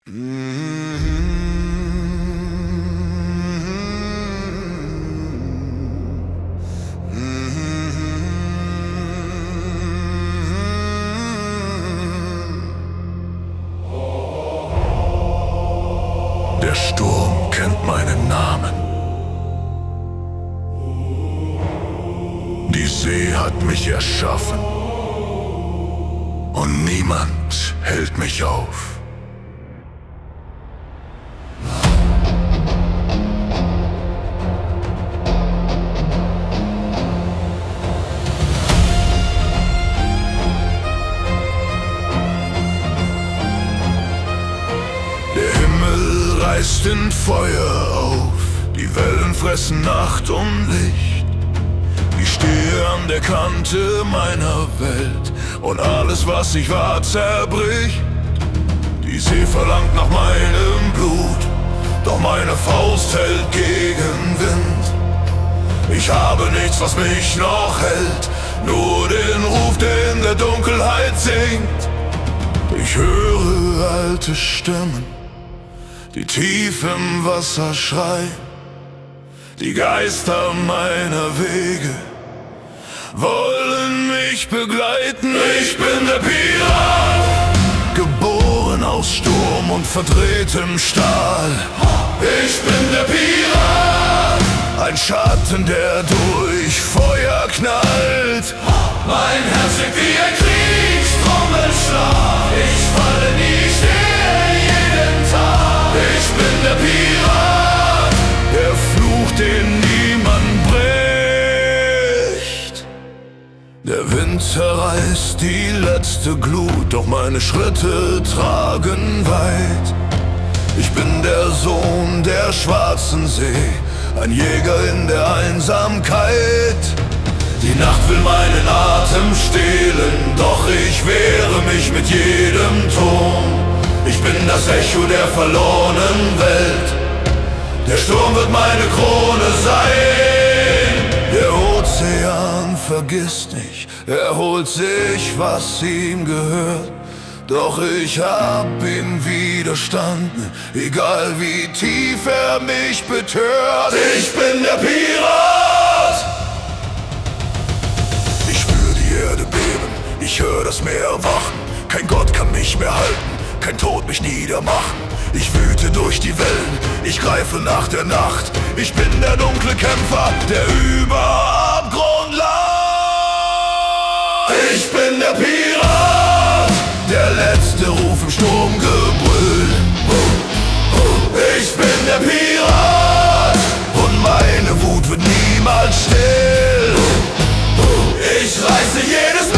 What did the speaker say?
Der Sturm kennt meinen Namen. Die See hat mich erschaffen. Und niemand hält mich auf. Der Himmel reißt in Feuer auf, die Wellen fressen Nacht und Licht. Ich stehe an der Kante meiner Welt und alles, was ich war, zerbricht. Die See verlangt nach meinem Blut, doch meine Faust hält Gegenwind. Ich habe nichts, was mich noch hält, nur den Ruf, der in der Dunkelheit singt. Ich höre alte Stimmen, die tief im Wasser schreien. Die Geister meiner Wege wollen mich begleiten. Ich bin der Pirat, geboren aus Sturm und verdrehtem Stahl. Ich bin der Pirat, ein Schatten, der durch Feuer knallt. Mein Herz schlägt wie ein Kriegstrommelschlag. Ich falle nie, ich stehe jeden Tag. Ich bin der Pirat, der Fluch, den niemand bricht. Der Wind zerreißt die letzte Glut, doch meine Schritte tragen weit. Ich bin der Sohn der schwarzen See, ein Jäger in der Einsamkeit. Die Nacht will meinen Atem stehlen, doch ich wehre mich mit jedem Ton. Ich bin das Echo der verlorenen Welt, der Sturm wird meine Krone sein. Der Ozean vergisst nicht, er holt sich, was ihm gehört. Doch ich hab ihm widerstanden, egal wie tief er mich betört. Ich bin der Pirat. Ich spür die Erde beben, ich hör das Meer wachen. Kein Gott kann mich mehr halten, kein Tod mich niedermachen. Ich wüte durch die Wellen, ich greife nach der Nacht. Ich bin der dunkle Kämpfer, der über Abgrund lacht. Ich bin der Pirat, der letzte Ruf im Sturmgebrüll. Ich bin der Pirat und meine Wut wird niemals still. Ich reiße jedes